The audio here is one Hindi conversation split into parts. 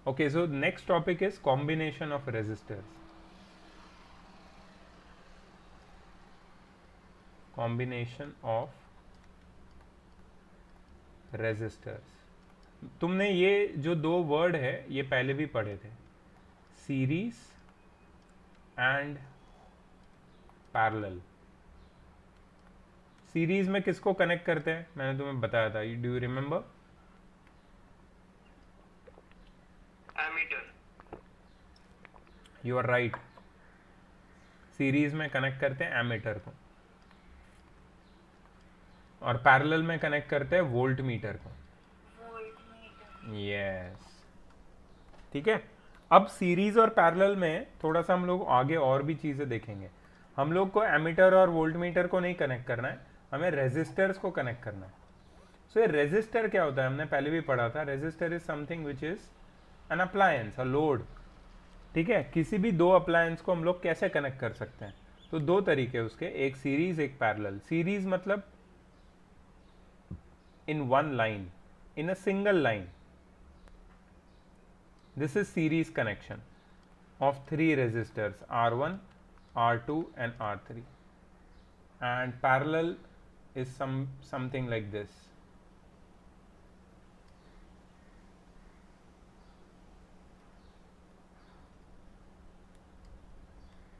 Okay, so next topic is combination of resistors. Combination of resistors. तुमने ये जो दो वर्ड है ये पहले भी पढ़े थे, सीरीज एंड पैरेलल। सीरीज में किसको कनेक्ट करते हैं मैंने तुम्हें बताया था, do you remember? Ammeter. You are right, series में कनेक्ट करते हैं एमीटर को, और पैरेलल में कनेक्ट करते हैं वोल्ट मीटर को। यस, ठीक है। अब सीरीज और पैरेलल में थोड़ा सा हम लोग आगे और भी चीजें देखेंगे। हम लोग को एमीटर और वोल्ट मीटर को नहीं कनेक्ट करना है, हमें रेजिस्टर्स को कनेक्ट करना है। सो ये रेजिस्टर क्या होता है, हमने पहले भी पढ़ा था। Resistor is something which is an appliance, a load. ठीक है, किसी भी दो अप्लायंस को हम लोग कैसे कनेक्ट कर सकते हैं? तो दो तरीके उसके, एक सीरीज एक पैरेलल। सीरीज मतलब in one line, in a single line. This is series connection of three resistors R1, R2 and R3, and parallel is something like this.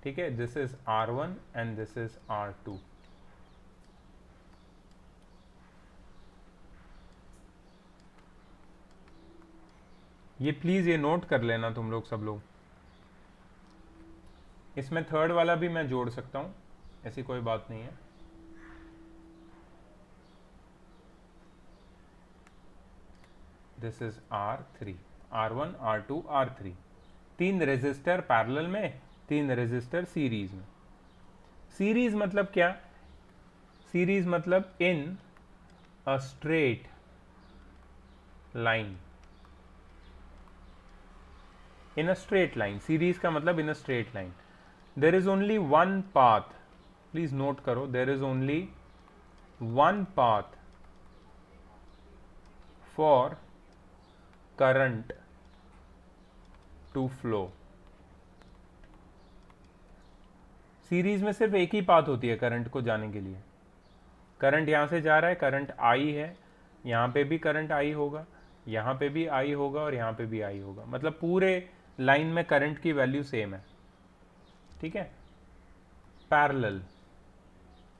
ठीक है, this is R1 and this is R2. ये प्लीज ये नोट कर लेना तुम लोग सब लोग। इसमें थर्ड वाला भी मैं जोड़ सकता हूं, ऐसी कोई बात नहीं है। This is R3, R1, R2, R3। तीन रेजिस्टर पैरेलल में, तीन रेजिस्टर सीरीज में। सीरीज मतलब क्या? सीरीज मतलब in a straight line, in a straight line. Series का मतलब in a straight line. There is only one path, please note करो, there is only one path for current to flow. Series में सिर्फ एक ही पाथ होती है करंट को जाने के लिए। करंट यहां से जा रहा है, करंट आई है, यहां पे भी करंट आई होगा, यहां पे भी आई होगा और यहां पे भी आई होगा। मतलब पूरे लाइन में करंट की वैल्यू सेम है। ठीक है। पैरेलल,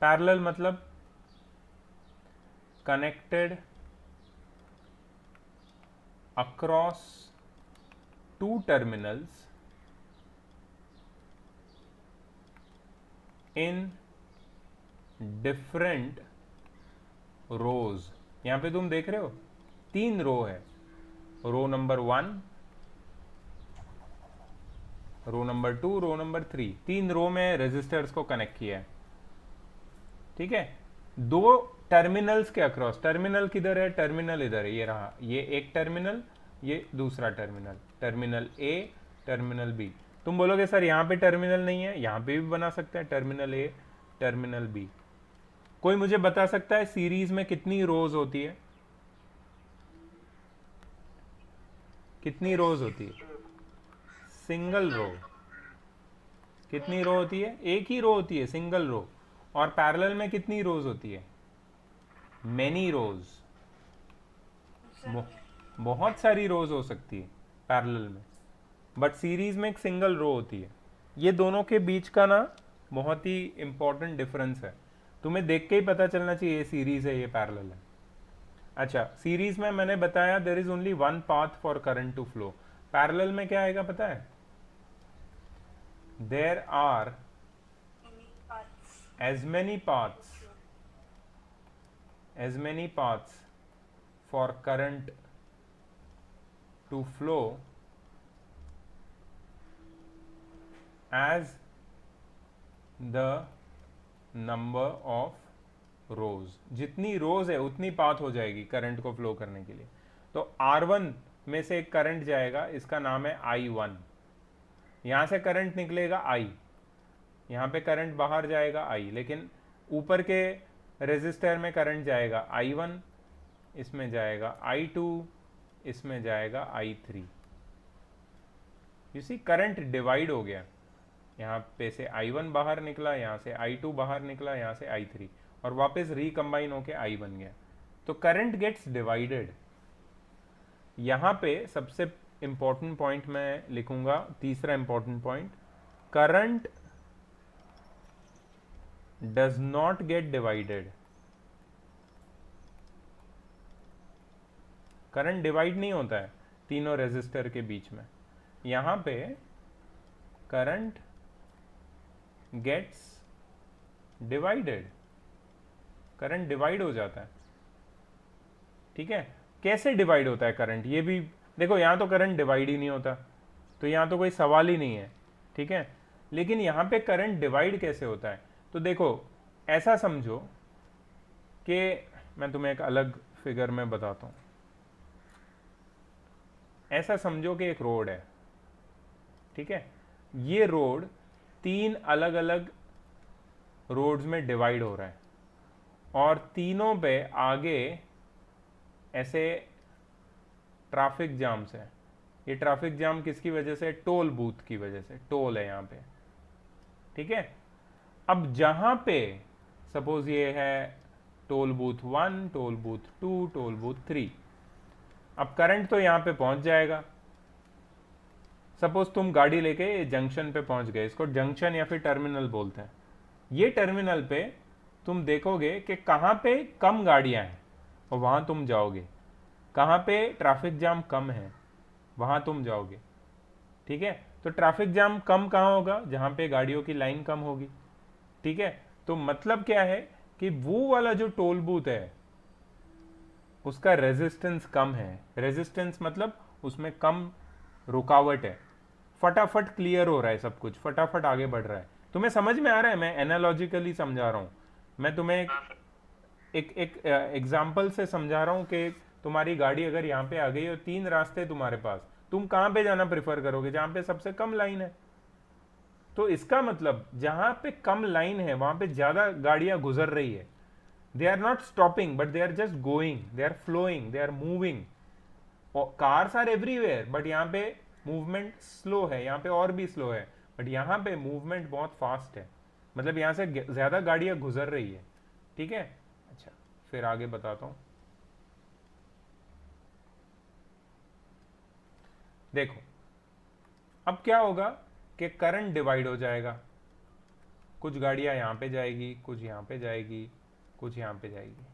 पैरेलल मतलब connected across two terminals in different rows. यहां पे तुम देख रहे हो तीन रो है, row number 1, row number 2, row number 3। तीन रो में रेजिस्टर्स को कनेक्ट किया है। ठीक है, दो टर्मिनल्स के अक्रॉस। टर्मिनल किधर है? टर्मिनल इधर है, ये रहा, ये एक टर्मिनल, ये दूसरा terminal, terminal A, terminal B. तुम बोलोगे सर यहां पे टर्मिनल नहीं है, यहां पे भी बना सकते हैं, टर्मिनल ए, टर्मिनल बी। कोई मुझे बता सकता है सीरीज में कितनी रोज होती है? कितनी रोज होती है? Single row. कितनी रो होती है? एक ही रो होती है, सिंगल रो। और पैरेलल में कितनी रोज होती है? मेनी रोज। बहुत सारी रोज हो सकती है पैरेलल में, बट सीरीज में एक सिंगल रो होती है। ये दोनों के बीच का ना बहुत ही इंपॉर्टेंट डिफरेंस है, तुम्हें देख के ही पता चलना चाहिए ये सीरीज है ये पैरेलल है। अच्छा, सीरीज में मैंने बताया there is only one path for current to flow. Parallel में क्या आएगा पता है? There are as many paths, as many paths for current to flow as the number of rows। जितनी रोज है उतनी पाथ हो जाएगी करंट को फ्लो करने के लिए। तो R1 में से एक करंट जाएगा, इसका नाम है I1। यहां से करंट निकलेगा I, यहाँ पे करंट बाहर जाएगा I, लेकिन ऊपर के रेजिस्टर में करंट जाएगा I1, इसमें जाएगा I2, इसमें जाएगा I3। You see current divide हो गया, यहाँ पे से I1 बाहर निकला, यहाँ से I2 बाहर निकला, यहाँ से I3 और वापस रिकम्बाइन होके I बन गया, तो करंट गेट्स डिवाइडेड। यहाँ पे सबसे इंपॉर्टेंट पॉइंट मैं लिखूंगा, तीसरा important point, current does not get divided. Current divide नहीं होता है तीनों रेजिस्टर के बीच में, यहां पे current gets divided, current divide हो जाता है। ठीक है, कैसे डिवाइड होता है करंट, ये भी देखो, यहां तो करंट डिवाइड ही नहीं होता, तो यहां तो कोई सवाल ही नहीं है। ठीक है, लेकिन यहां पे करंट डिवाइड कैसे होता है, तो देखो ऐसा समझो कि मैं तुम्हें एक अलग फिगर में बताता हूं। ऐसा समझो कि एक रोड है, ठीक है, ये रोड तीन अलग अलग रोड्स में डिवाइड हो रहा है और तीनों पे आगे ऐसे ट्रैफिक जाम्स है। ये ट्रैफिक जाम किसकी वजह से, टोल बूथ की वजह से, टोल है यहाँ पे। ठीक है, अब जहां पे सपोज ये है toll booth 1, toll booth 2, toll booth 3, अब करंट तो यहां पे पहुंच जाएगा। सपोज तुम गाड़ी लेके जंक्शन पे पहुंच गए, इसको जंक्शन या फिर टर्मिनल बोलते हैं। ये टर्मिनल पे तुम देखोगे कि कहां पे कम गाड़ियां हैं और वहां तुम जाओगे, कहां पे ट्रैफिक जाम कम है वहां तुम जाओगे। ठीक है, तो ट्रैफिक जाम कम कहां होगा, जहां पे गाड़ियों की लाइन कम होगी। ठीक है, तो मतलब क्या है कि वो वाला जो टोल बूथ है उसका रेजिस्टेंस कम है। रेजिस्टेंस मतलब उसमें कम रुकावट है, फटाफट क्लियर हो रहा है सब कुछ, फटाफट आगे बढ़ रहा है। तुम्हें समझ में आ रहा है, मैं एनालॉजिकली समझा रहा हूं, मैं तुम्हें एक एग्जाम्पल से समझा रहा हूं कि तुम्हारी गाड़ी अगर यहाँ पे आ गई और तीन रास्ते तुम्हारे पास, तुम कहां पे जाना प्रेफर करोगे, जहां पे सबसे कम लाइन है। तो इसका मतलब जहां पे कम लाइन है वहां पे ज्यादा गाड़ियां गुजर रही है। They are not stopping but they are just going, they are flowing, they are moving. Cars are everywhere but यहाँ पे मूवमेंट स्लो है, यहाँ पे और भी स्लो है, बट यहाँ पे मूवमेंट बहुत फास्ट है, मतलब यहाँ से ज्यादा गाड़ियां गुजर रही है। ठीक है, अच्छा फिर आगे बताता हूं। देखो अब क्या होगा कि करंट डिवाइड हो जाएगा, कुछ गाड़ियां यहाँ पे जाएगी, कुछ यहाँ पे जाएगी, कुछ यहाँ पे जाएगी।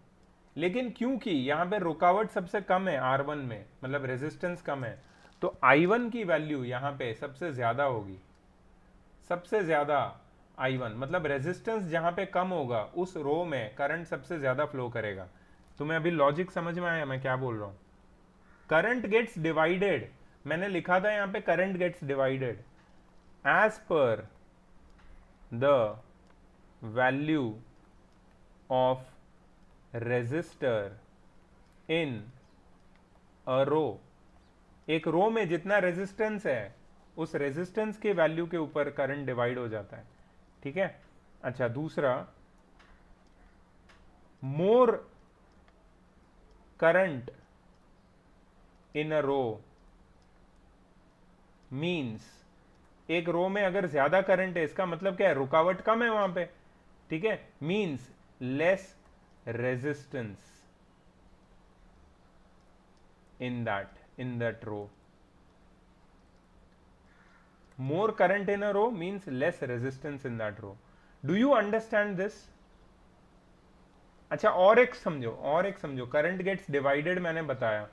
लेकिन क्योंकि यहाँ पे रुकावट सबसे कम है R1 में, मतलब रेजिस्टेंस कम है, तो I1 की वैल्यू यहाँ पे सबसे ज्यादा होगी, सबसे ज्यादा I1, मतलब रेजिस्टेंस जहां पे कम होगा उस रो में करंट सबसे ज्यादा फ्लो करेगा। तुम्हें अभी लॉजिक समझ में आया मैं क्या बोल रहा हूं। करंट गेट्स डिवाइडेड, मैंने लिखा था यहां पे current gets divided as per the value of resistor in a row. एक रो में जितना रेजिस्टेंस है उस रेजिस्टेंस के वैल्यू के ऊपर करंट डिवाइड हो जाता है। ठीक है, अच्छा दूसरा, मोर current in a row means, एक रो में अगर ज्यादा करंट है इसका मतलब क्या है, रुकावट कम है वहां पे। ठीक है, means less resistance in that row. More current in a row means less resistance in that row. Do you understand this? अच्छा और एक समझो, और एक समझो, करंट गेट्स डिवाइडेड मैंने बताया,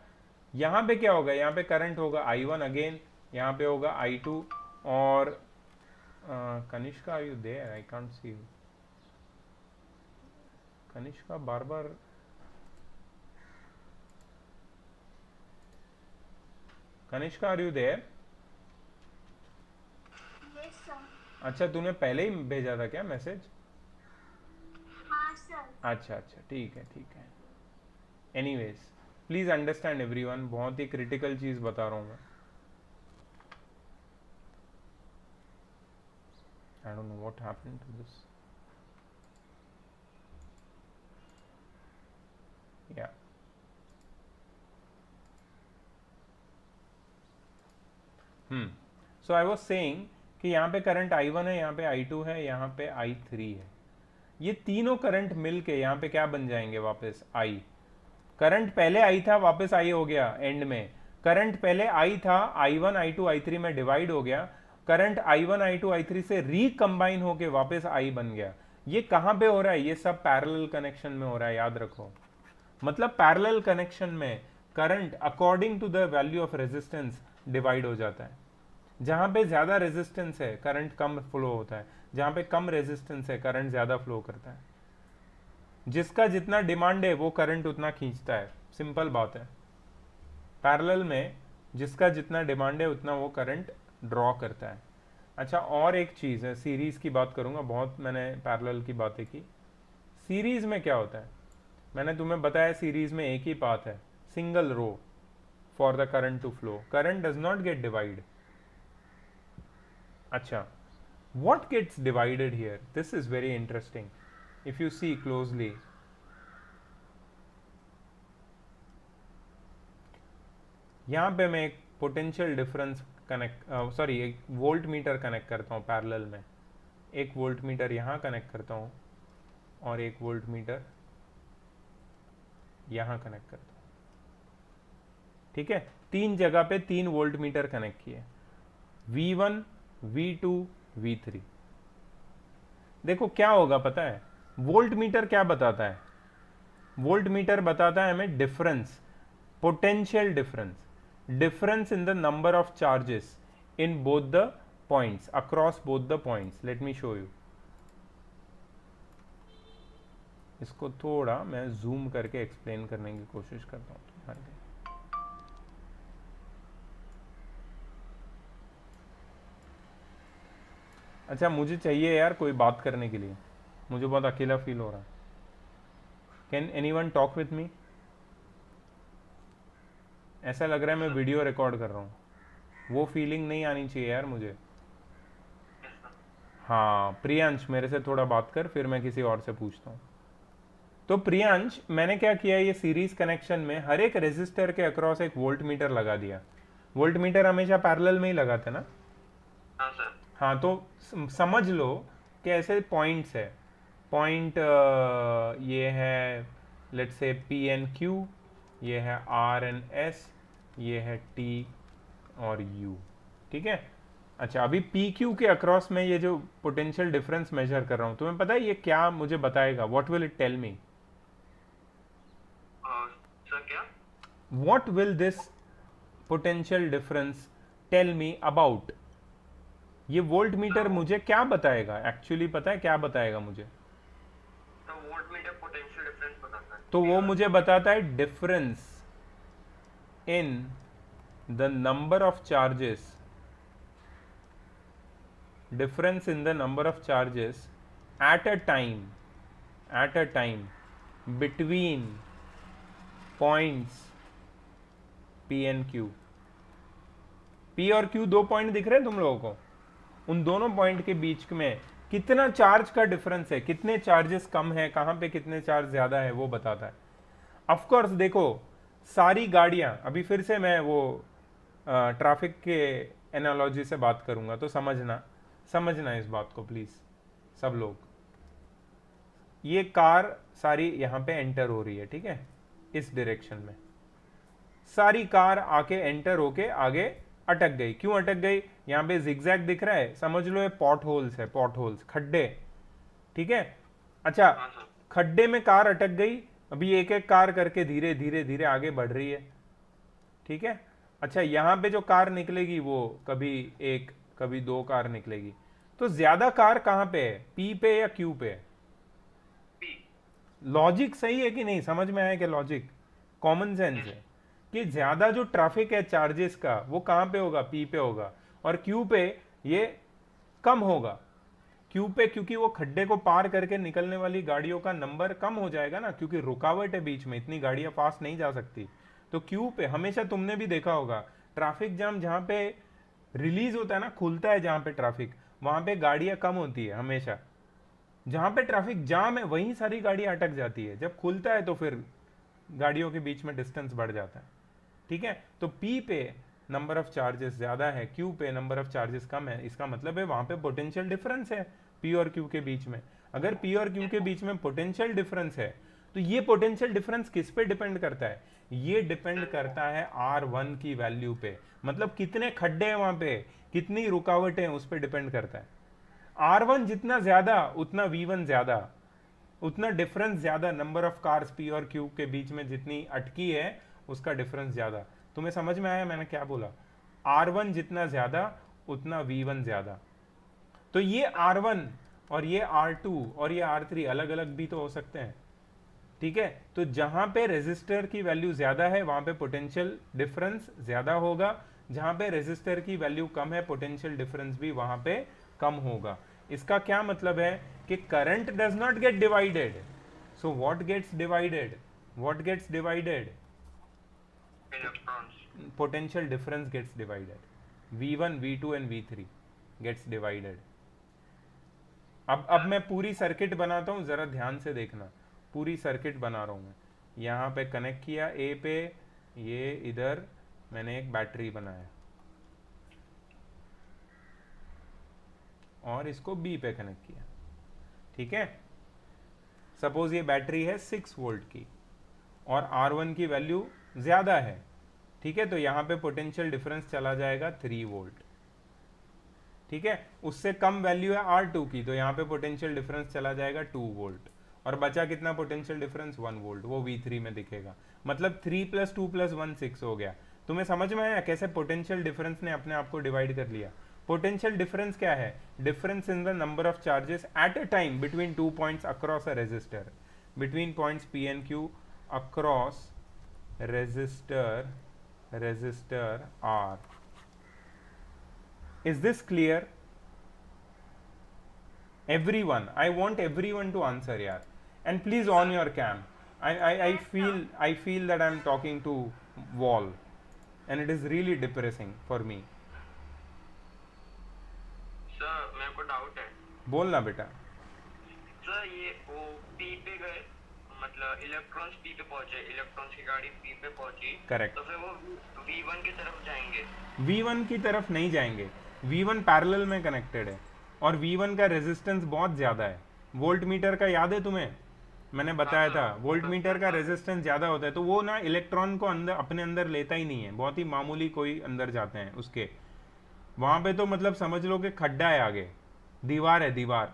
यहां पे क्या होगा, यहां पे करंट होगा I1 अगेन, यहां पे होगा I2 और Kanishka are you there, I can't see you. Kanishka बार बार, कनिष्का आर यू देयर? अच्छा तूने पहले ही भेजा था क्या मैसेज? हाँ सर। अच्छा अच्छा ठीक है ठीक है। एनीवेज प्लीज अंडरस्टैंड एवरीवन, बहुत ही क्रिटिकल चीज बता रहा हूं मैं। I don't know what happened to this. Yeah so I was saying कि यहाँ पे करंट I1 है, यहाँ पे I2 है, यहाँ पे I3 है। ये तीनों करंट मिलके यहाँ पे क्या बन जाएंगे वापस I। करंट पहले I था, वापस I हो गया एंड में। करंट पहले I था, I1 I2 I3 में डिवाइड हो गया। करंट I1 I2 I3 से रिकंबाइन होके वापस I बन गया। ये कहाँ पे हो रहा है? ये सब पैरेलल कनेक्शन में हो रहा है, याद रखो। मतलब पैरेलल कनेक्शन में current according to the value of resistance divide हो जाता है। जहां पे ज्यादा रेजिस्टेंस है करंट कम फ्लो होता है, जहां पे कम रेजिस्टेंस है करंट ज्यादा फ्लो करता है। जिसका जितना डिमांड है वो करंट उतना खींचता है, सिंपल बात है। पैरेलल में जिसका जितना डिमांड है उतना वो करंट ड्रॉ करता है। अच्छा, और एक चीज है, सीरीज की बात करूंगा, बहुत मैंने पैरेलल की बातें की। सीरीज में क्या होता है? मैंने तुम्हें बताया सीरीज में एक ही पाथ है, single row for the current to flow. Current does not get divide. अच्छा, what gets divided here? This is very interesting if you see closely. यहां पे मैं एक पोटेंशियल डिफरेंस एक वोल्ट मीटर कनेक्ट करता हूं पैरेलल में। एक वोल्ट मीटर यहां कनेक्ट करता हूं और एक वोल्ट मीटर यहां कनेक्ट करता हूं। ठीक है, तीन जगह पे 3 वोल्ट मीटर कनेक्ट किए, V1 V2 V3। देखो क्या होगा पता है? वोल्ट मीटर क्या बताता है? वोल्ट मीटर बताता है हमें difference, potential difference in the number of charges in both the points, across both the points. Let me show you. इसको थोड़ा मैं जूम करके एक्सप्लेन करने की कोशिश करता हूं तुम्हारे लिए। अच्छा, मुझे चाहिए यार कोई बात करने के लिए, मुझे बहुत अकेला फील हो रहा है। Can anyone talk with me? ऐसा लग रहा है मैं वीडियो रिकॉर्ड कर रहा हूँ, वो फीलिंग नहीं आनी चाहिए यार मुझे। हाँ प्रियांश, मेरे से थोड़ा बात कर, फिर मैं किसी और से पूछता हूँ। तो प्रियांश, मैंने क्या किया, ये सीरीज कनेक्शन में हर एक रेजिस्टर के अक्रॉस एक वोल्ट मीटर लगा दिया। वोल्ट मीटर हमेशा पैरेलल में ही लगाते ना? हाँ सर। हाँ, तो समझ लो कि ऐसे पॉइंट्स है। पॉइंट ये है let's say P N Q, ये है आर एन एस, ये है टी और यू। ठीक है। अच्छा, अभी पी क्यू के अक्रॉस में ये जो पोटेंशियल डिफरेंस मेजर कर रहा हूँ, तुम्हें पता है ये क्या मुझे बताएगा? What will it tell me? Sir क्या? What will this potential difference tell me about? ये वोल्ट मीटर मुझे क्या बताएगा? एक्चुअली पता है क्या बताएगा मुझे? तो वोल्ट मीटर पोटेंशियल डिफरेंस बताता है। तो वो मुझे बताता है difference in the number of charges, difference in the number of charges at a time between points P and Q. P और क्यू दो पॉइंट दिख रहे हैं तुम लोगों को? उन दोनों पॉइंट के बीच में कितना चार्ज का डिफरेंस है, कितने चार्जेस कम है, कहां पे कितने चार्ज ज्यादा है, वो बताता है। ऑफ कोर्स देखो, सारी गाड़ियां, अभी फिर से मैं वो ट्रैफिक के एनालॉजी से बात करूंगा, तो समझना इस बात को प्लीज सब लोग। ये कार सारी यहां पे एंटर हो रही है, ठीक है, इस डायरेक्शन में। सारी कार आके एंटर होके आगे अटक गई। क्यों अटक गई? यहां पे जिगजैग दिख रहा है, समझ लो ये पॉट होल्स है, पॉट होल्स, खड्डे। ठीक है। अच्छा, खड्डे में कार अटक गई। अभी एक एक कार करके धीरे धीरे धीरे आगे बढ़ रही है। ठीक है। अच्छा, यहां पे जो कार निकलेगी वो कभी एक कभी दो कार निकलेगी। तो ज्यादा कार कहां पे है, पी पे या क्यू पे? पी। लॉजिक सही है कि नहीं? समझ में आया कि लॉजिक कॉमन सेंस है कि ज्यादा जो ट्रैफिक है चार्जेस का वो कहां पे होगा? पी पे होगा। और क्यू पे ये कम होगा। क्यू पे क्योंकि वो खड्डे को पार करके निकलने वाली गाड़ियों का नंबर कम हो जाएगा ना, क्योंकि रुकावट है बीच में, इतनी गाड़ियां फास्ट नहीं जा सकती। तो क्यू पे हमेशा तुमने भी देखा होगा, ट्रैफिक जाम जहां पे रिलीज होता है ना, खुलता है जहां पे ट्रैफिक, वहां पे गाड़ियां कम होती है हमेशा। जहां पे ट्रैफिक जाम है वहीं सारी गाड़ियां अटक जाती है। जब खुलता है तो फिर गाड़ियों के बीच में डिस्टेंस बढ़ जाता है। ठीक है। तो पी पे नंबर ऑफ चार्जेस ज़्यादा है, क्यू पे नंबर ऑफ चार्जेस कम है, इसका मतलब है वहाँ पे पोटेंशियल डिफरेंस है पी और क्यू के बीच में। अगर पी और क्यू के बीच में पोटेंशियल डिफरेंस है तो ये पोटेंशियल डिफरेंस किस पे डिपेंड करता है? ये डिपेंड करता है R1 की वैल्यू पे, मतलब कितने खड्डे हैं वहाँ पे, कितनी रुकावटें हैं, उस पर डिपेंड करता है। R1 जितना ज़्यादा उतना V1 ज़्यादा, उतना डिफरेंस ज्यादा, नंबर ऑफ कार्स पी और क्यू के बीच में जितनी अटकी है उसका डिफरेंस ज्यादा। तुम्हें समझ में आया मैंने क्या बोला? R1 जितना ज्यादा उतना V1 ज्यादा। तो ये R1 और ये R2 और ये R3 अलग अलग भी तो हो सकते हैं, ठीक है। तो जहां पे रेजिस्टर की वैल्यू ज्यादा है वहां पे पोटेंशियल डिफरेंस ज्यादा होगा, जहां पे रेजिस्टर की वैल्यू कम है पोटेंशियल डिफरेंस भी वहां पे कम होगा। इसका क्या मतलब है कि current does not get divided, so what gets divided? What gets divided? Electrons. Potential difference gets divided. V1 V2 and V3 gets divided. अब मैं पूरी सर्किट बनाता हूं, जरा ध्यान से देखना। पूरी सर्किट बना रहा हूं मैं, यहां पे कनेक्ट किया ए पे, ये इधर मैंने एक बैटरी बनाया और इसको बी पे कनेक्ट किया, ठीक है। सपोज ये बैटरी है 6 वोल्ट की और R1 की वैल्यू ज्यादा है, ठीक है। तो यहां पे पोटेंशियल डिफरेंस चला जाएगा 3 वोल्ट, ठीक है। उससे कम वैल्यू है R2 की, तो यहां पे पोटेंशियल डिफरेंस चला जाएगा 2 वोल्ट, और बचा कितना पोटेंशियल डिफरेंस? 1 वोल्ट, वो V3 में दिखेगा। मतलब 3 + 2 + 1 6 हो गया। तुम्हें समझ में आया कैसे पोटेंशियल डिफरेंस ने अपने आप को डिवाइड कर लिया? पोटेंशियल डिफरेंस क्या है? Difference in the number of charges at a time between 2 points across a resistor, between points P and Q across resistor R. Is this clear? Everyone, I want everyone to answer, yaar. And please on your cam. I feel that I'm talking to wall, and it is really depressing for me. Sir मेरे को डाउट है। बोलना बेटा। सर ये वो पी पे गए, मतलब इलेक्ट्रॉन्स पी पे पहुंचे, इलेक्ट्रॉन्स की गाड़ी पी पे पहुंची। Correct. तो फिर वो V1 की तरफ जाएंगे। V1 की तरफ नहीं जाएंगे, V1 पैरेलल में कनेक्टेड है और V1 का रेजिस्टेंस बहुत ज्यादा है। वोल्ट मीटर का याद है तुम्हें? मैंने बताया था वोल्ट मीटर का रेजिस्टेंस ज्यादा होता है, तो वो ना इलेक्ट्रॉन को अंदर अपने अंदर लेता ही नहीं है, बहुत ही मामूली कोई अंदर जाते हैं उसके। वहां पे तो मतलब समझ लो कि खड्डा है, आगे दीवार है, दीवार।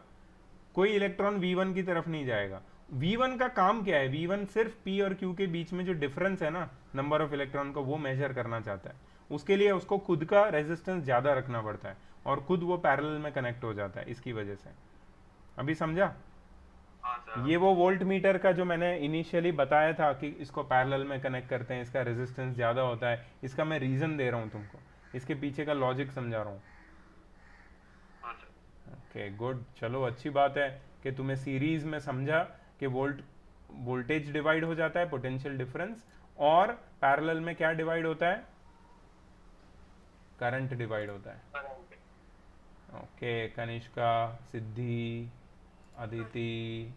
कोई इलेक्ट्रॉन V1 की तरफ नहीं जाएगा। V1 का काम क्या है? V1 सिर्फ P और Q के बीच में जो डिफरेंस है ना नंबर ऑफ इलेक्ट्रॉन का, वो मेजर करना चाहता है। उसके लिए उसको खुद का रेजिस्टेंस ज्यादा रखना पड़ता है और खुद वो पैरेलल में कनेक्ट हो जाता है, इसकी वजह से। अभी समझा? हाँ सर। ये वो वोल्ट मीटर का जो मैंने इनिशियली बताया था कि इसको पैरेलल में कनेक्ट करते हैं, इसका रेजिस्टेंस ज्यादा होता है, इसका मैं रीजन दे रहा हूँ तुमको, इसके पीछे का लॉजिक समझा रहा हूँ। हाँ सर। ओके गुड, चलो अच्छी बात है कि तुम्हें सीरीज में समझा कि वोल्टेज डिवाइड हो जाता है, पोटेंशियल डिफरेंस, और पैरेलल में क्या डिवाइड होता है? करंट डिवाइड होता है। Okay, Kanishka, Siddhi, Aditi,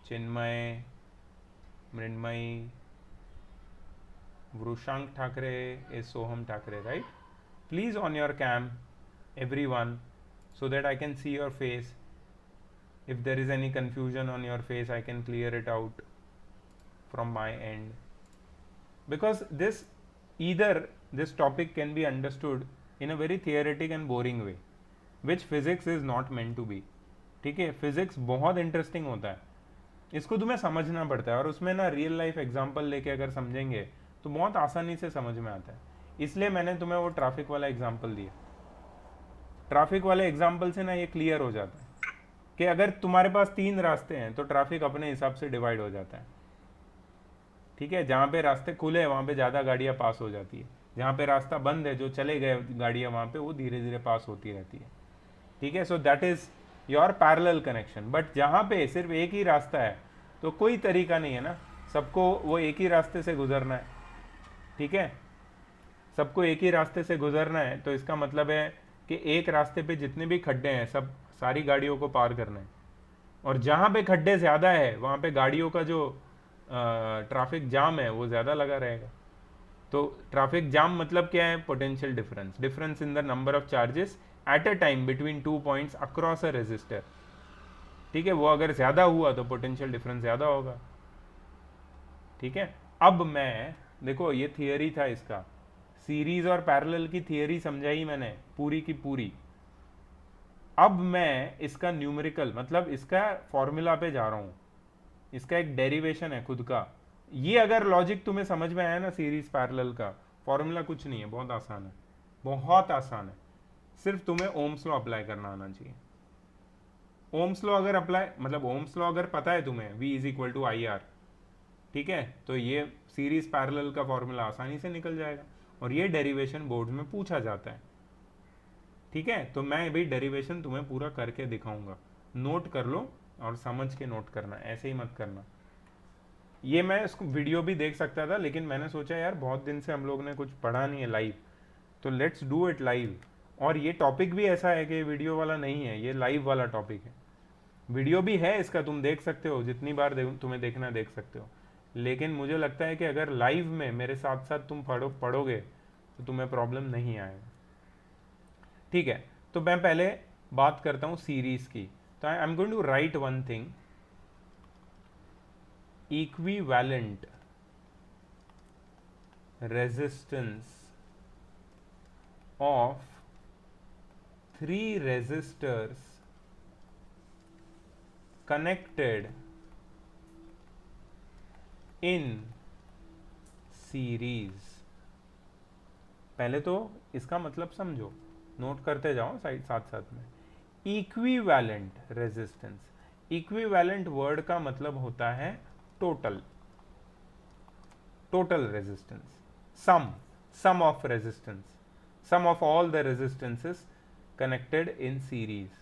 Chinmay, Mrinmayi, Vrishank Thakre is Soham Thakre, right? Please on your cam, everyone, so that I can see your face. If there is any confusion on your face, I can clear it out from my end. Because this topic can be understood in a very theoretic and boring way, which physics is not meant to be. ठीक है, फिजिक्स बहुत इंटरेस्टिंग होता है, इसको तुम्हें समझना पड़ता है, और उसमें ना रियल लाइफ एग्जांपल लेके अगर समझेंगे तो बहुत आसानी से समझ में आता है। इसलिए मैंने तुम्हें वो ट्रैफिक वाला एग्जांपल दिया। ट्रैफिक वाले एग्जांपल से ना ये क्लियर हो जाता है कि अगर तुम्हारे पास 3 रास्ते हैं तो ट्रैफिक अपने हिसाब से डिवाइड हो जाता है, ठीक है। जहाँ पे रास्ते खुले हैं वहाँ पे ज़्यादा गाड़ियाँ पास हो जाती है, जहाँ पे रास्ता बंद है, जो चले गए गाड़ियाँ, वहाँ पे वो धीरे धीरे पास होती रहती है, ठीक है। So that is your parallel connection. But जहाँ पे सिर्फ एक ही रास्ता है तो कोई तरीका नहीं है ना, सबको वो एक ही रास्ते से गुजरना है, ठीक है। सबको एक ही रास्ते से गुजरना है, तो इसका मतलब है कि एक रास्ते पे जितने भी खड्डे हैं सारी गाड़ियों को पार करना है, और जहाँ पे खड्डे ज़्यादा है वहाँ पे गाड़ियों का जो ट्रैफिक जाम है वो ज़्यादा लगा रहेगा, तो ट्रैफिक जाम मतलब क्या है? Potential difference, difference in the number of charges at a time between 2 points across a resistor. ठीक है, वो अगर ज्यादा हुआ तो पोटेंशियल डिफरेंस ज्यादा होगा। ठीक है, अब मैं देखो ये थियरी था इसका, सीरीज और पैरेलल की थियरी समझाई मैंने पूरी की पूरी। अब मैं इसका न्यूमेरिकल मतलब इसका फॉर्मूला पे जा रहा हूं, इसका एक डेरिवेशन है खुद का। ये अगर लॉजिक तुम्हें समझ में आया ना सीरीज पैरेलल का, फॉर्मूला कुछ नहीं है, बहुत आसान है, बहुत आसान है। सिर्फ तुम्हें ओम्स लॉ अप्लाई करना आना चाहिए। ओम्स लॉ अगर अप्लाई मतलब ओम्स लॉ अगर पता है तुम्हें, V is equal to I R, ठीक है, तो ये सीरीज पैरेलल का फॉर्मूला आसानी से निकल जाएगा। और ये डेरिवेशन बोर्ड में पूछा जाता है। ठीक है, तो मैं भी डेरिवेशन तुम्हें पूरा करके दिखाऊंगा, नोट कर लो और समझ के नोट करना, ऐसे ही मत करना। ये मैं इसको वीडियो भी देख सकता था, लेकिन मैंने सोचा यार बहुत दिन से हम लोग ने कुछ पढ़ा नहीं है लाइव, तो लेट्स डू इट लाइव। और ये टॉपिक भी ऐसा है कि वीडियो वाला नहीं है, ये लाइव वाला टॉपिक है। वीडियो भी है इसका, तुम देख सकते हो, जितनी बार तुम्हें देखना देख सकते हो। लेकिन मुझे लगता है कि अगर लाइव में मेरे साथ साथ तुम पढ़ोगे तो तुम्हें प्रॉब्लम नहीं आएगा। ठीक है, तो मैं पहले बात करता हूं सीरीज की। तो I am going to write one thing, equivalent resistance of 3 resistors connected in series। पहले तो इसका मतलब समझो, नोट करते जाओ साइड साथ साथ में। इक्विवेलेंट रेजिस्टेंस, इक्विवेलेंट वर्ड का मतलब होता है total, total resistance, sum of resistance, sum of all the resistances connected in series।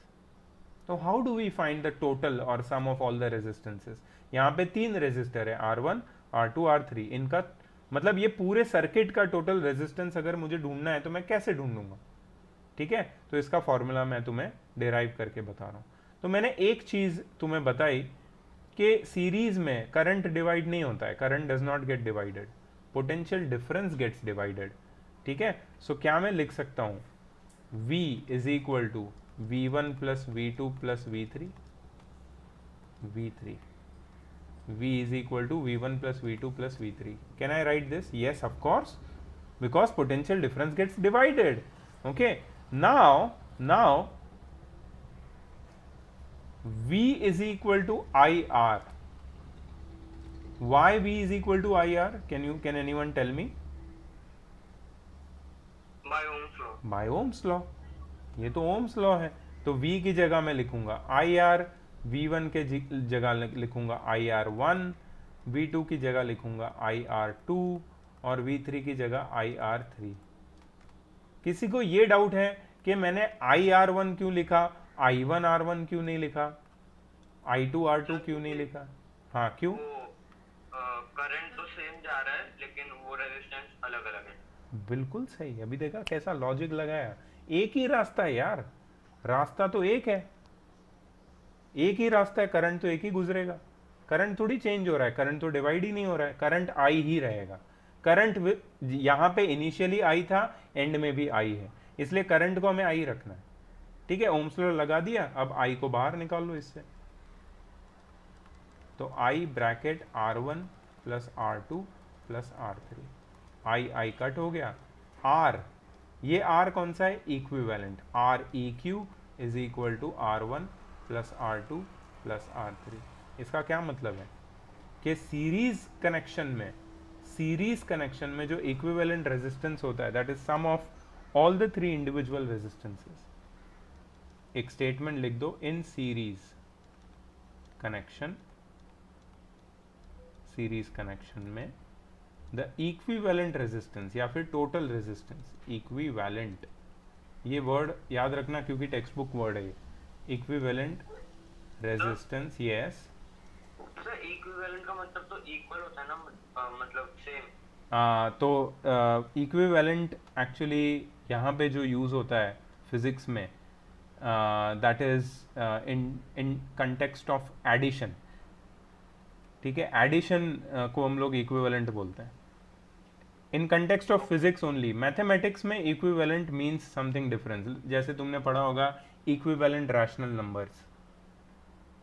तो how do we find the total or sum of all the resistances? यहाँ पे 3 रेजिस्टर है, R1, R2, R3। इनका मतलब ये पूरे सर्किट का टोटल रेजिस्टेंस अगर मुझे ढूंढना है तो मैं कैसे ढूंढूंगा? ठीक है, तो इसका फॉर्मूला मैं तुम्हें डिराइव करके बता रहा हूं। तो मैंने एक चीज तुम्हें बताई कि सीरीज में करंट डिवाइड नहीं होता है, current does not get divided, potential difference gets divided. ठीक है, सो क्या मैं लिख सकता हूं, V is equal to V1 plus V2 plus V3, V3, V is equal to V1 plus V2 plus V3। Can I write this? Yes, of course, because potential difference gets divided. Okay, now V is equal to IR। Why V is equal to IR? Can anyone tell me? by Ohm's law। By Ohm's law। ये तो Ohm's law है। तो V की जगह मैं लिखूंगा IR, V1 के जगह लिखूंगा IR1, V2 की जगह लिखूंगा IR2 और V3 की जगह IR3। किसी को ये डाउट है कि मैंने IR1 क्यों लिखा, I1R1 क्यों नहीं लिखा, I2R2 क्यों नहीं लिखा? हाँ, क्यों? करंट तो सेम जा रहा है लेकिन वो रेजिस्टेंस अलग अलग है। बिल्कुल सही, अभी देखा कैसा लॉजिक लगाया। एक ही रास्ता है यार, रास्ता तो एक है, एक ही रास्ता है, करंट तो एक ही गुजरेगा, करंट थोड़ी चेंज हो रहा है, करंट तो डिवाइड ही नहीं हो रहा है, करंट आई ही रहेगा। करंट यहां पे इनिशियली आई था, एंड में भी आई है, इसलिए करंट को हमें आई रखना है। ठीक है, ओम्स लॉ लगा दिया, अब आई को बाहर निकाल लो इससे। तो I bracket R1 plus R2 plus R3, I cut हो गया। R, ये R कौन सा है? Equivalent, REQ is equal to R1 plus R2 plus R3। इसका क्या मतलब है कि सीरीज कनेक्शन में जो इक्विवेलेंट रेजिस्टेंस होता है, that is sum of all the 3 individual resistances. एक स्टेटमेंट लिख दो, इन सीरीज कनेक्शन में द इक्विवेलेंट रेजिस्टेंस या फिर टोटल रेजिस्टेंस, इक्विवेलेंट, ये वर्ड याद रखना क्योंकि टेक्स्ट बुक वर्ड है ये, equivalent resistance. Yes sir, equivalent का मतलब तो इक्वल होता है ना, मतलब सेम। तो इक्विवेलेंट एक्चुअली यहाँ पे जो यूज होता है फिजिक्स में, that is in context of addition. ठीक है, एडिशन को हम लोग इक्विवेलेंट बोलते हैं। In context of physics only. Mathematics में इक्विवेलेंट मीन्स समथिंग डिफरेंट, जैसे तुमने पढ़ा होगा इक्विवेलेंट रैशनल नंबर्स,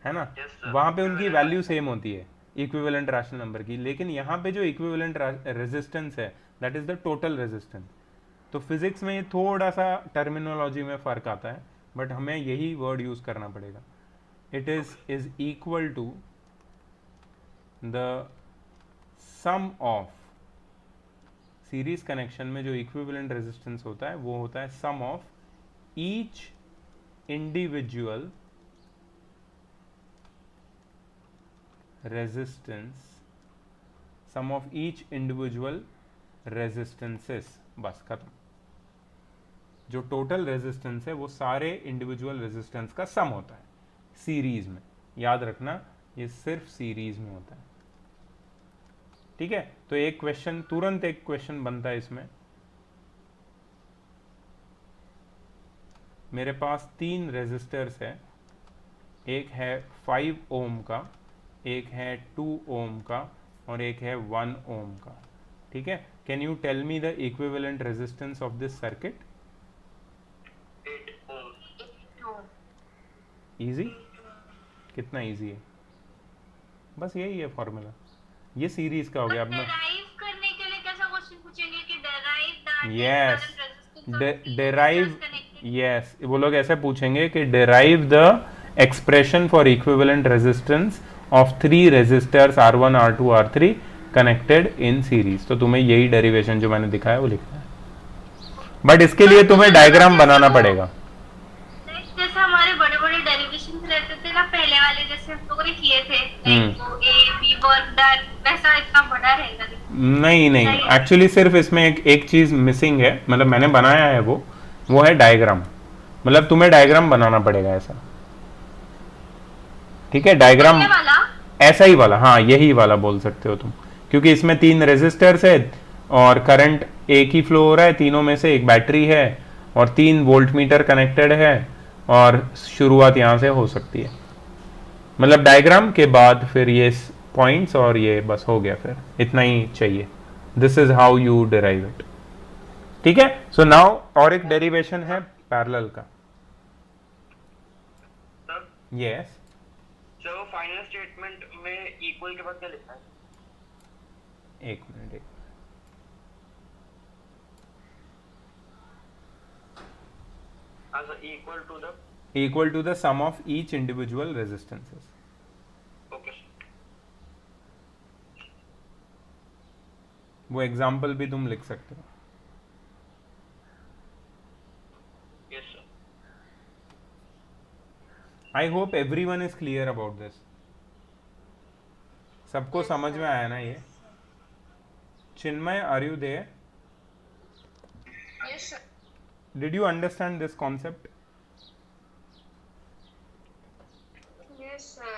है ना, Yes, sir. वहां पे उनकी Equivalent वैल्यू सेम होती है इक्विवेलेंट रैशनल नंबर की, लेकिन यहाँ पे जो इक्विवेलेंट रेजिस्टेंस है that is the total resistance. तो फिजिक्स में ये थोड़ा सा टर्मिनोलॉजी में फर्क आता है, बट हमें यही वर्ड यूज करना पड़ेगा। It is equal to the sum of, series connection में जो इक्विवेलेंट रेजिस्टेंस होता है वो होता है sum of each individual resistance, sum of each individual resistances, बस खत्म। जो टोटल रेजिस्टेंस है वो सारे इंडिविजुअल रेजिस्टेंस का सम होता है सीरीज में, याद रखना ये सिर्फ सीरीज में होता है, ठीक है। तो एक क्वेश्चन, तुरंत एक क्वेश्चन बनता है इसमें। मेरे पास 3 रेजिस्टर्स है, एक है 5 ओम का, एक है 2 ओम का और एक है 1 ओम का, ठीक है। Can you tell me the equivalent resistance of this circuit? 8 ohm. 2 easy, कितना इजी है, बस यही है फॉर्मूला। ये सीरीज का हो गया। अब मैं डेराइव करने के लिए कैसा क्वेश्चन पूछेंगे कि derive that yes derive, yes वो लोग ऐसे पूछेंगे कि derive the expression for equivalent resistance of 3 resistors R1 R2 R3 connected in series. तो तुम्हें यही डेरिवेशन जो मैंने दिखाया वो लिखना है, बट इसके लिए तुम्हें डायग्राम बनाना पड़ेगा। जैसे हमारे बड़े बड़े डेरिवेशंस रहते थे ना पहले वाले, जैसे हम लोगों ने किए थे वो ए बी वर्क दैट, वैसा इतना बड़ा रहेगा? नहीं नहीं, एक्चुअली सिर्फ इसमें एक चीज मिसिंग है, मतलब मैंने बनाया है वो है डायग्राम। मतलब तुम्हें डायग्राम बनाना पड़ेगा ऐसा, ठीक है। डायग्राम ये वाला ऐसा ही वाला, हाँ यही वाला बोल सकते हो तुम, क्योंकि इसमें 3 रेजिस्टर्स है और करंट एक ही फ्लो हो रहा है तीनों में से, एक बैटरी है और 3 वोल्ट मीटर कनेक्टेड है, और शुरुआत यहाँ से हो सकती है। मतलब डायग्राम के बाद फिर ये पॉइंट्स और ये बस हो गया, फिर इतना ही चाहिए। This is how you derive it, ठीक है। सो नाउ और एक डेरिवेशन है पैरेलल का। सर यस, चलो फाइनल स्टेटमेंट में इक्वल के बाद क्या लिखा है? एक मिनट, अच्छा, equal to the sum of each individual resistances. Okay वो एग्जाम्पल भी तुम लिख सकते हो। Yes sir. I hope everyone is clear about this. सबको समझ में आया ना ये? Chinmay, are you there? Yes sir. Did you understand this concept? Yes sir.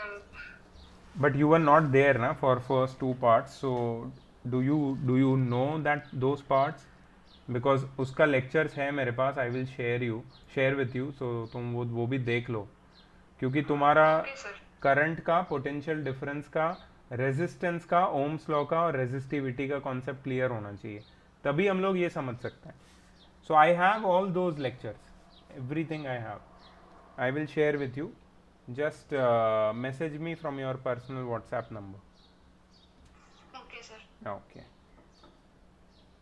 But you were not there na for first 2 parts, so do you know that those parts? Because उसका lectures है मेरे पास, I will share with you, so तुम वो भी देख लो, क्योंकि तुम्हारा Okay sir. करंट का, पोटेंशियल डिफरेंस का, रेजिस्टेंस का, ओम्स लॉ का और रेजिस्टिविटी का कॉन्सेप्ट क्लियर होना चाहिए, तभी हम लोग ये समझ सकते हैं। So I have all those lectures, everything I have. I will share with you. Just message me from your personal WhatsApp number. Okay sir. Okay.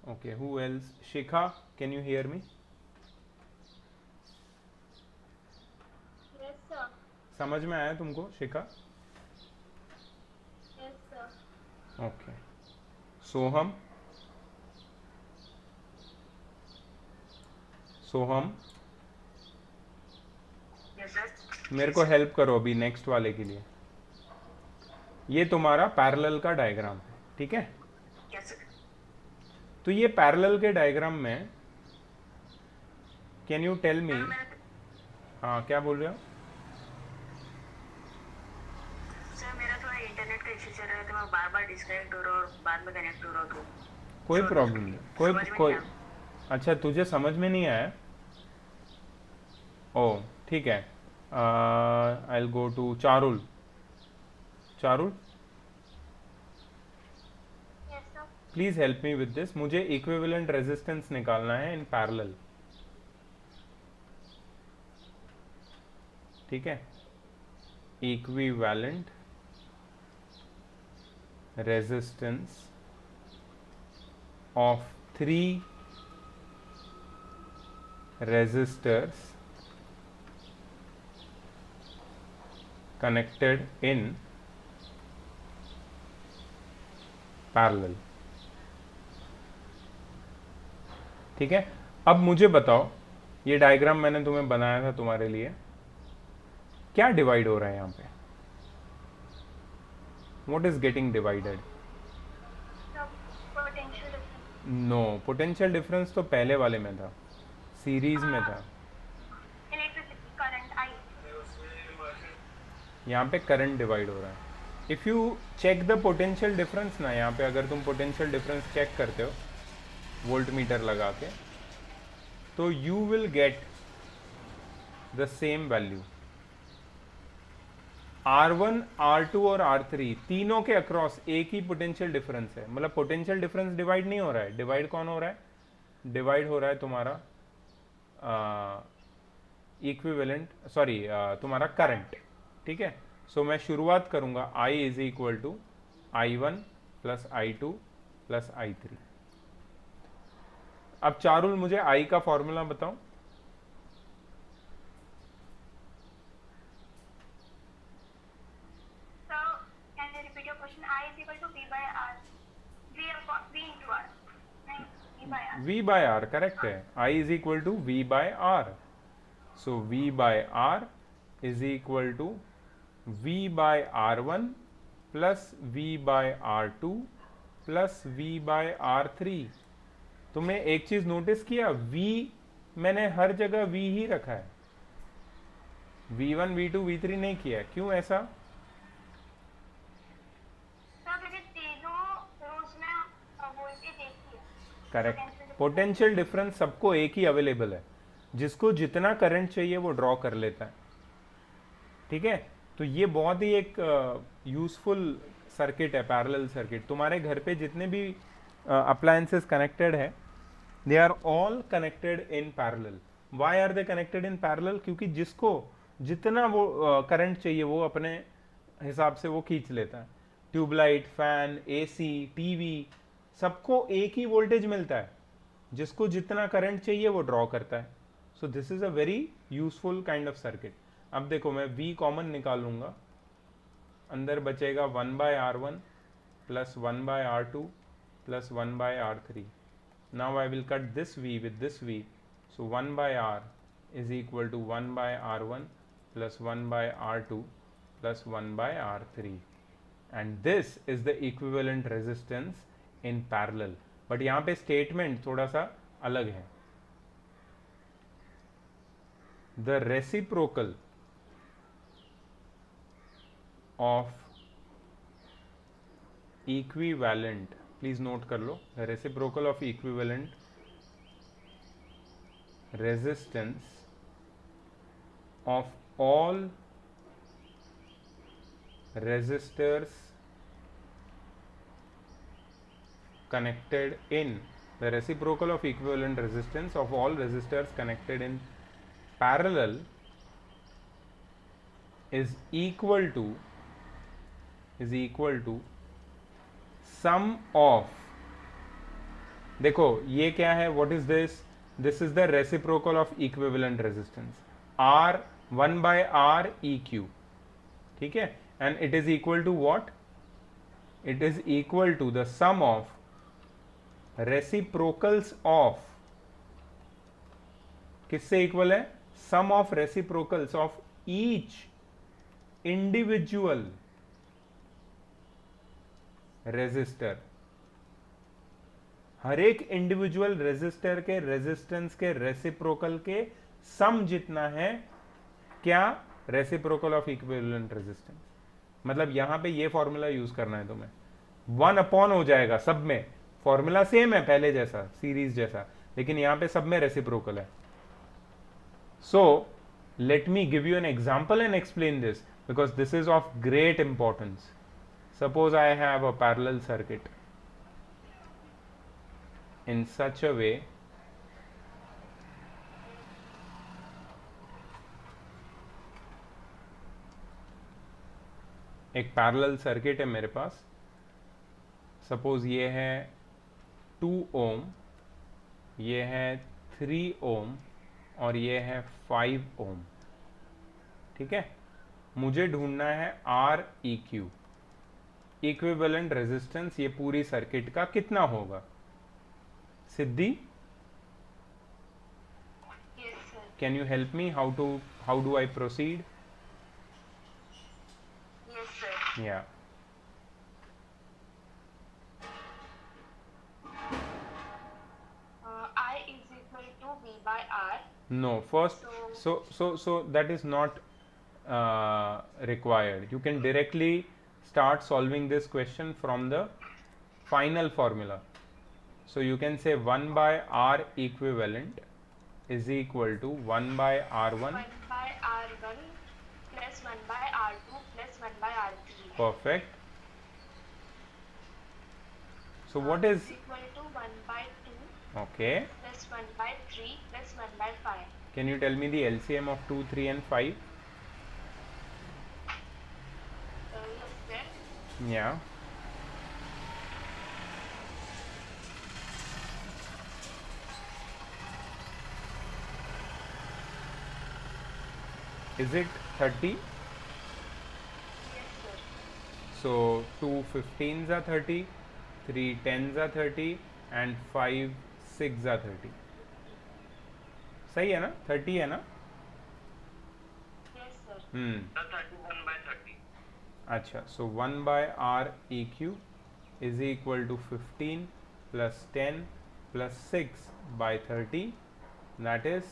Okay, who else? Shikha, can you hear me? Yes sir. समझ में आया तुमको शिखा? Yes sir. Okay. सोहम, सोहम यस सर। मेरे को हेल्प करो अभी नेक्स्ट वाले के लिए। ये तुम्हारा पैरेलल का डायग्राम है, ठीक है। Yes sir. तो ये पैरेलल के डायग्राम में कैन यू टेल मी, हाँ क्या बोल रहे हो? सर मेरा थोड़ा इंटरनेट का इशू चल रहा है, तो मैं बार बार डिस्कनेक्ट हो रहा हूँ और बाद में कनेक्ट हो रहा हूँ, तो कोई प्रॉब्लम नहीं, कोई अच्छा तुझे समझ में नहीं आया? ओ ठीक है, I will go to Charul. Charul, Yes sir. Please help me with this, मुझे इक्विवेलेंट रेजिस्टेंस निकालना है इन पैरेलल, ठीक है, equivalent resistance of 3 resistors connected in parallel, ठीक है। अब मुझे बताओ, ये डायग्राम मैंने तुम्हें बनाया था तुम्हारे लिए, क्या डिवाइड हो रहा है यहां पे? What is getting divided? Potential difference, no, potential difference तो पहले वाले में था, सीरीज में था। इलेक्ट्रिसिटी करंट आई, यहाँ पे करंट डिवाइड हो रहा है। If you check the potential difference ना, यहाँ पे अगर तुम पोटेंशियल डिफरेंस चेक करते हो वोल्ट मीटर लगा के, तो you will get the same value. R1, R2 और R3 तीनों के अक्रॉस एक ही पोटेंशियल डिफरेंस है, मतलब पोटेंशियल डिफरेंस डिवाइड नहीं हो रहा है। डिवाइड कौन हो रहा है? डिवाइड हो रहा है तुम्हारा इक्विवेलेंट, सॉरी तुम्हारा करंट, ठीक है। सो मैं शुरुआत करूंगा I is equal to I1 plus I2 plus I3। अब चारुल मुझे I का फॉर्मूला बताओ। so can you repeat your question? I is equal to V by R, V into R, नहीं, V by R, V by R correct है, I is equal to V by R। So V by R is equal to V by R1 plus V by R2 plus V by R3। तुमने एक चीज नोटिस किया, V मैंने हर जगह V ही रखा है, V1 V2 V3 नहीं किया है, क्यों ऐसा? so क्योंकि तीनों रोज में वोल्टेज एक ही है, करेक्ट। पोटेंशियल डिफरेंस सबको एक ही अवेलेबल है, जिसको जितना करंट चाहिए वो ड्रॉ कर लेता है, ठीक है। तो ये बहुत ही एक यूजफुल सर्किट है, पैरेलल सर्किट। तुम्हारे घर पे जितने भी अप्लायंसेस कनेक्टेड है, they are all connected in parallel. Why are they connected in parallel? क्योंकि जिसको जितना वो करंट चाहिए वो अपने हिसाब से वो खींच लेता है। ट्यूबलाइट, फैन, एसी, टीवी, सबको एक ही वोल्टेज मिलता है, जिसको जितना करंट चाहिए वो ड्रॉ करता है। So this is a very useful kind of circuit. अब देखो, मैं V कॉमन निकालूंगा, अंदर बचेगा 1 by R1 plus 1 by R2 plus 1 by R3। Now I will cut this V with this V, so 1 by R is equal to 1 by R1 plus 1 by R2 plus 1 by R3, and this is the equivalent resistance in parallel. But यहाँ पे स्टेटमेंट थोड़ा सा अलग है। The reciprocal of equivalent, please note कर लो, the reciprocal of equivalent resistance of all resistors connected in, the reciprocal of equivalent resistance of all resistors connected in parallel is equal to sum of, देखो ये क्या है, what is this? This is the reciprocal of equivalent resistance, R 1 by R EQ, ठीक है, and it is equal to what? It is equal to the sum of reciprocals of, किससे इक्वल है? sum of reciprocals of each individual resistor, हर एक इंडिविजुअल रेजिस्टर के रेजिस्टेंस के रेसिप्रोकल के सम जितना है, क्या? Reciprocal of equivalent resistance. मतलब यहां पे ये फॉर्मूला यूज करना है तुम्हें, 1 अपॉन हो जाएगा सब में, फॉर्मूला सेम है पहले जैसा, सीरीज जैसा, लेकिन यहां पे सब में रेसिप्रोकल है। सो let me give you an example and explain this, because this is of great importance. Suppose I have a parallel circuit. in such a way एक पैरेलल सर्किट है मेरे पास, सपोज ये है 2 ओम, ये है 3 ओम और ये है 5 ओम, ठीक है। मुझे ढूंढना है are E Q, equivalent resistance ये पूरी सर्किट का कितना होगा। सिद्धि, Yes, sir. Can you help me, how do I proceed? Yes, sir. या I is equal to V by R. no, first, so that is not required. You can directly start solving this question from the final formula. So you can say 1 by R equivalent is equal to 1 by R1. 1 by R1 plus 1 by R2 plus 1 by R3. Perfect. So what is, equal to 1 by 2 okay, plus 1 by 3 plus 1 by 5. can you tell me the LCM of 2, 3 and 5? Yes, sir. Yeah. Is it 30? Yes, sir. So 2 15s are 30, 3 10s are 30 and 5 6s are 30. सही है ना, 30 है ना? Yes, sir. The 31 by 30. अच्छा, so 1 by R EQ is equal to 15 plus 10 plus 6 by 30, that is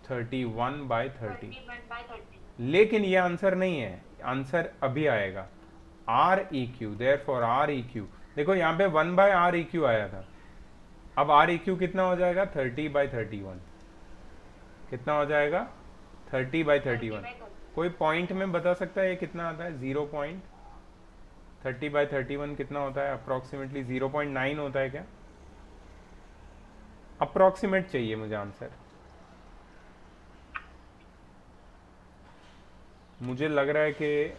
31 by 30. 31 by 30. लेकिन ये आंसर नहीं है, आंसर अभी आएगा। R E Q, therefore R E Q, देखो यहाँ पे 1 बाय आर ई क्यू आया था, अब आर ई क्यू कितना हो जाएगा, 30 बाई 31, कितना हो जाएगा, 30 बाई 31। कोई पॉइंट में बता सकता है ये कितना आता है, 0.30 बाई 31 कितना होता है, अप्रोक्सीमेटली 0.9 होता है क्या? अप्रोक्सीमेट चाहिए मुझे आंसर, मुझे लग रहा है कि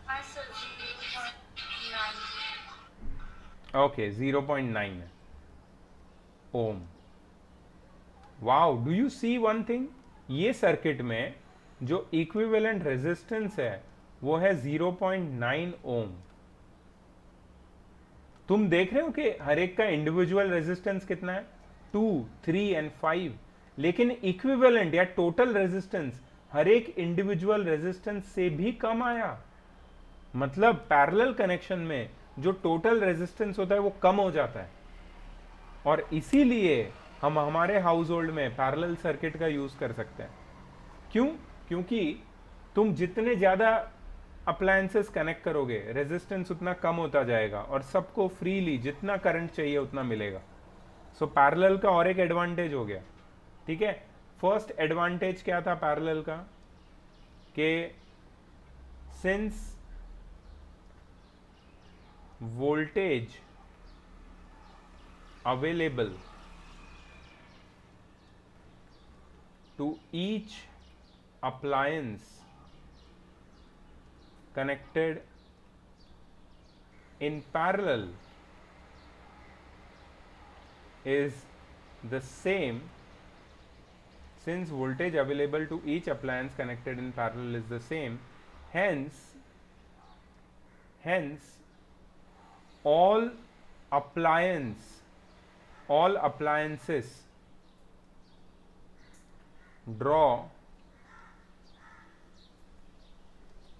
हाँ सर, 0.9. ओके 0.9 है ohm. Wow, do you see one thing, ये सर्किट में जो इक्विवेलेंट रेजिस्टेंस है वो है 0.9 ओम। तुम देख रहे हो कि हर एक का इंडिविजुअल रेजिस्टेंस कितना है, 2, 3 एंड 5, लेकिन इक्विवेलेंट या टोटल रेजिस्टेंस हर एक इंडिविजुअल रेजिस्टेंस से भी कम आया। मतलब पैरेलल कनेक्शन में जो टोटल रेजिस्टेंस होता है वो कम हो जाता है, और इसीलिए हम हमारे हाउस होल्ड में पैरेलल सर्किट का यूज कर सकते हैं। क्यों? क्योंकि तुम जितने ज्यादा अप्लायंसेस कनेक्ट करोगे रेजिस्टेंस उतना कम होता जाएगा और सबको फ्रीली जितना करंट चाहिए उतना मिलेगा। सो पैरेलल का और एक एडवांटेज हो गया, ठीक है। फर्स्ट एडवांटेज क्या था पैरेलल का, कि since voltage available to each appliance connected in parallel is the same, since voltage available to each appliance connected in parallel is the same, hence all appliances draw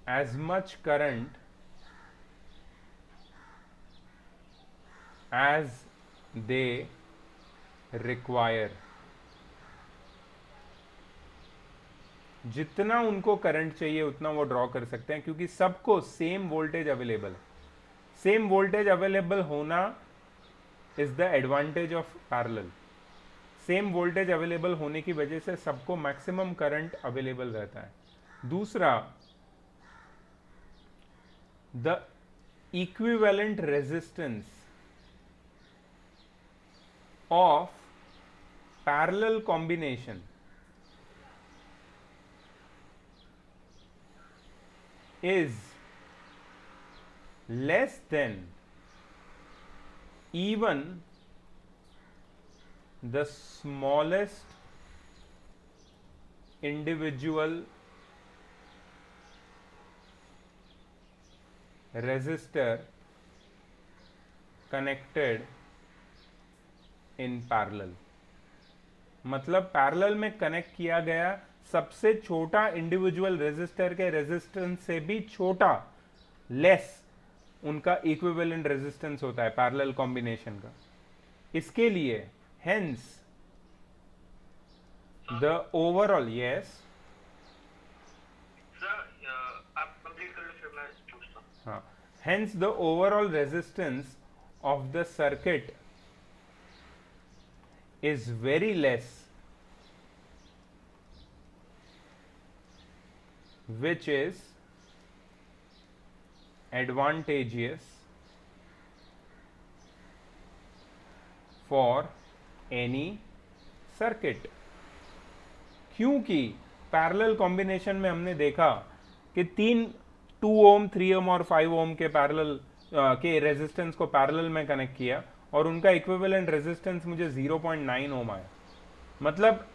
as much current as they require। जितना उनको करंट चाहिए उतना वो ड्रॉ कर सकते हैं, क्योंकि सबको सेम वोल्टेज अवेलेबल है। सेम वोल्टेज अवेलेबल होना is the advantage of parallel. Same voltage available होने की वजह से सबको मैक्सिमम करंट अवेलेबल रहता है। दूसरा, the equivalent resistance of parallel combination is less than even the smallest individual resistor connected in parallel। मतलब पैरेलल में कनेक्ट किया गया सबसे छोटा इंडिविजुअल रेजिस्टर के रेजिस्टेंस से भी छोटा, लेस उनका इक्विवेलेंट रेजिस्टेंस होता है पैरेलल कॉम्बिनेशन का। इसके लिए hence the overall, yes sir आप कंप्लीट कर लो फिर मैं पूछता हूँ। हाँ, hence the overall resistance of the circuit is very less, which is advantageous for any circuit। क्योंकि पैरेलल कॉम्बिनेशन में हमने देखा कि 2 ओम 3 ओम और 5 ओम के पैरेलल के रेजिस्टेंस को पैरेलल में कनेक्ट किया और उनका इक्विवेलेंट रेजिस्टेंस मुझे 0.9 ओम आया। मतलब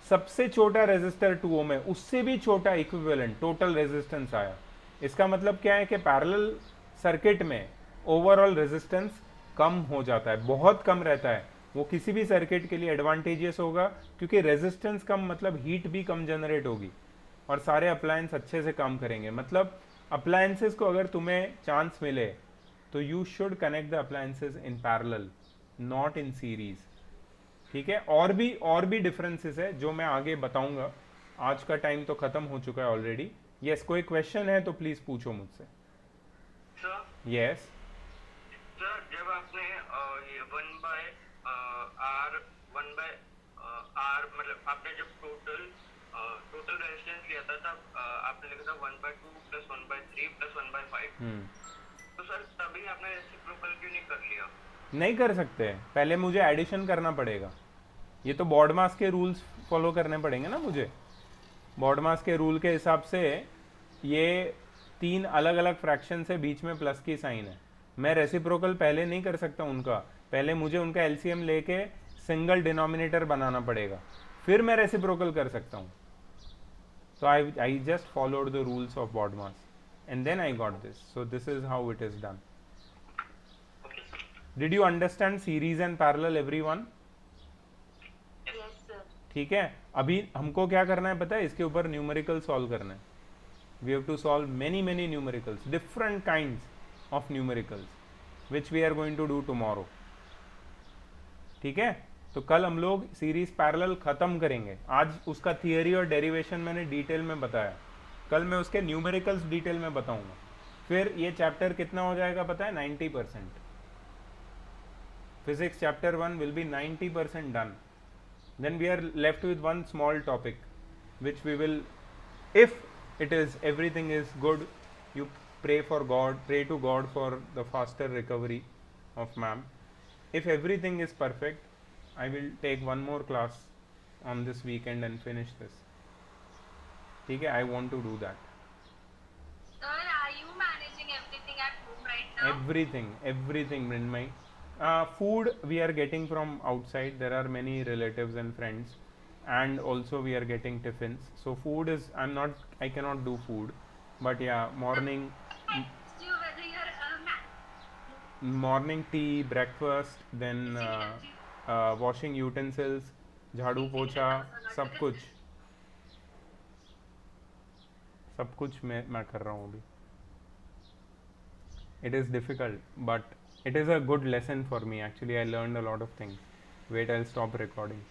सबसे छोटा रेजिस्टर 2 ओम है, उससे भी छोटा इक्विवेलेंट टोटल रेजिस्टेंस आया। इसका मतलब क्या है कि पैरेलल सर्किट में ओवरऑल रेजिस्टेंस कम हो जाता है, बहुत कम रहता है। वो किसी भी सर्किट के लिए एडवांटेजियस होगा क्योंकि रेजिस्टेंस कम मतलब हीट भी कम जनरेट होगी और सारे अप्लायंस अच्छे से काम करेंगे। मतलब अप्लायंसेस को अगर तुम्हें चांस मिले तो you should connect the appliances in parallel, not in series. ठीक है, और भी डिफरेंसेस है जो मैं आगे बताऊंगा। आज का टाइम तो खत्म हो चुका है ऑलरेडी। यस, कोई क्वेश्चन है तो प्लीज पूछो मुझसे। सर यस, सर जब आपने ये 1/r मतलब आपने जब टोटल रेजिस्टेंस लिया था तब आपने लिखा था 1/2 + 1/3 + 1/5। तो सर तभी आपने रेसिप्रोकल क्यों नहीं कर लिया? नहीं कर सकते, पहले मुझे एडिशन करना पड़ेगा। ये तो बॉडमास के रूल्स फॉलो करने पड़ेंगे ना मुझे। बॉडमास के रूल के हिसाब से ये 3 अलग अलग फ्रैक्शन से बीच में प्लस की साइन है। मैं रेसिप्रोकल पहले नहीं कर सकता उनका, पहले मुझे उनका एलसीएम लेके सिंगल डिनोमिनेटर बनाना पड़ेगा, फिर मैं रेसिप्रोकल कर सकता हूँ। तो I just followed the rules of BODMAS and then I got this. So this is how it is done. Okay sir. Did you understand series and parallel everyone? Yes sir. ठीक है, अभी हमको क्या करना है पता है? इसके ऊपर न्यूमेरिकल सॉल्व करना है। We have to solve many numericals, different kinds of numericals, which we are going to do tomorrow. ठीक है, तो कल हम लोग सीरीज पैरेलल खत्म करेंगे। आज उसका थियरी और डेरिवेशन मैंने डिटेल में बताया, कल मैं उसके न्यूमेरिकल्स डिटेल में बताऊंगा। फिर ये चैप्टर कितना हो जाएगा पता है? 90%। Physics chapter 1 will be 90% done. Then we are left with one small topic which we will, if it is everything is good, you pray to God for the faster recovery of ma'am. If everything is perfect, I will take one more class on this weekend and finish this. ठीक है, I want to do that. Sir, are you managing everything at home right now? Everything Mrinmay. Food we are getting from outside. There are many relatives and friends, and also we are getting tiffins. So food is, I cannot do food, but yeah, morning Text you whether you're morning tea, breakfast, then washing utensils, झाड़ू पोछा, सब कुछ मैं कर रहा हूँ अभी। It is difficult, but it is a good lesson for me. Actually, I learned a lot of things. Wait, I'll stop recording.